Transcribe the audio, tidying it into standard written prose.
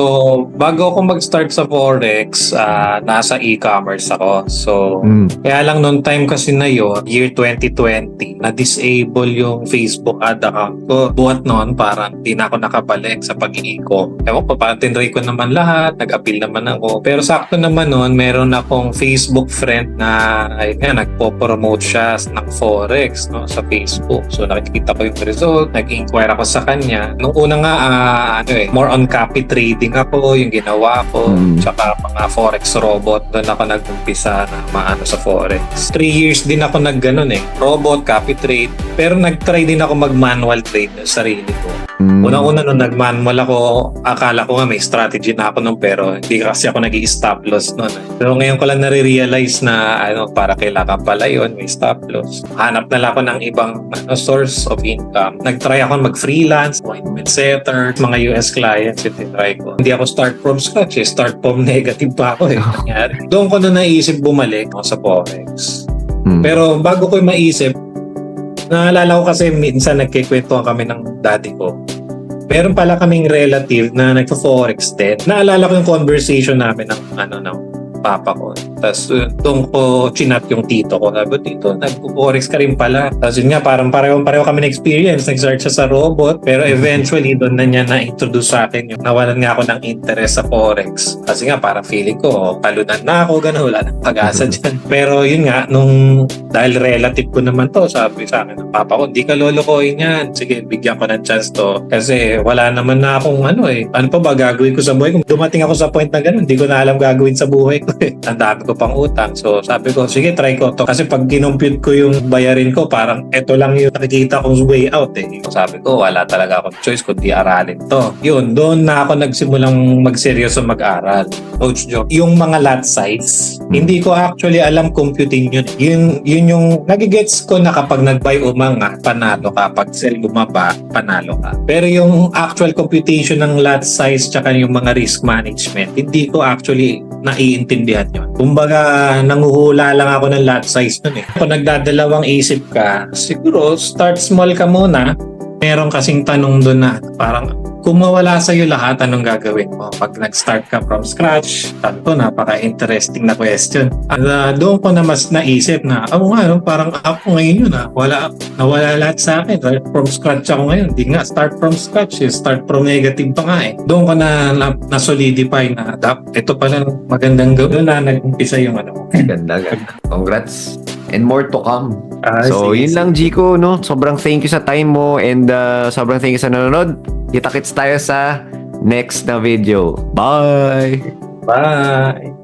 So, bago ako mag-start sa Forex, nasa e-commerce ako. So, kaya lang noong time kasi na yon, year 2020, na-disable yung Facebook ad account ko. Buhat noon, parang di na ako nakabalik sa pag-i-e-com. Ewan ko, parang tinry ko naman lahat, nag-appeal naman ako. Pero sakto naman noon, meron akong Facebook friend na, ayun nga, nagpo-promote siya ng Forex, no, sa Facebook. So, nakikita ko yung result, nag-inquire ako sa kanya. Nung una nga, more on copy trading ako, yung ginawa ko, tsaka mga Forex robot, doon ako nag-umpisa na maano sa Forex. 3 years din ako nag-ganon robot, copy trade, pero nag-try din ako mag-manual trade sa sarili ko. Unang-una nung nag-manual ako, akala ko nga may strategy na ako nung, pero hindi kasi ako nag-i-stop loss noon. Pero ngayon ko lang nare-realize na para kailangan pala yun, may stop loss. Hanap na lang ako ng ibang source of income. Nag-try ako mag-freelance, appointment setter, mga US clients, try ko. Hindi ako start from scratch start from negative pa ako Doon ko na naisip bumalik ako sa Forex. Pero bago ko maisip, naalala ko kasi minsan nagkikwentuhan kami ng daddy ko. Meron pala kaming relative na nagpo-Forex din. Naalala ko yung conversation namin ng papa ko. Tapos doon ko chinat yung tito ko. Sabi ko, tito, nag-Forex ka rin pala. Tapos yun nga, parang pareho kami na-experience. Nag-search siya sa robot. Pero eventually, doon na niya na-introduce sa akin. Nawalan nga ako ng interest sa Forex. Kasi nga, parang feeling ko, palunan na ako, gano'n. Wala nang pag-asa dyan. Pero yun nga, dahil relative ko naman to, sabi sa akin ng papa ko, di ka lolokohin yan. Sige, bigyan ko ng chance to. Kasi wala naman na akong ano pa ba gagawin ko sa buhay? Kung dumating ako sa point na gano'n, di ko na alam gagawin sa buhay ko. Ang dami ko pang utang. So sabi ko, sige, try ko to. Kasi pag kinompute ko yung bayarin ko, parang eto lang yung nakikita kong way out So, sabi ko, wala talaga akong choice kundi aralin to. Yun, doon na ako nagsimulang magseryoso mag-aral. Coach Joe, yung mga lot size, hindi ko actually alam computing yun. Yun yung nagigets ko na kapag nag-buy umangat, panalo ka. Pag sell bumaba, panalo ka. Pero yung actual computation ng lot size tsaka yung mga risk management, hindi ko actually naiintindihan yun. Kumbaga, nanguhula lang ako ng lot size nun Kung nagdadalawang isip ka, siguro start small ka muna. Meron kasing tanong doon na parang kung mawala sa'yo lahat, anong gagawin mo? Pag nag-start ka from scratch, tanto napaka-interesting na question. Doon ko na mas naisip na, parang ako ngayon yun nawala lahat sa akin. From scratch ako ngayon. Di nga, start from scratch start from negative pa nga Doon ko na solidify na, ito pala magandang gawin na nag-umpisa yung Ganda. Congrats. And more to come. So, sige, yun lang, Jico, no? Sobrang thank you sa time mo and sobrang thank you sa nanonood. Kita-kits tayo sa next na video. Bye! Bye!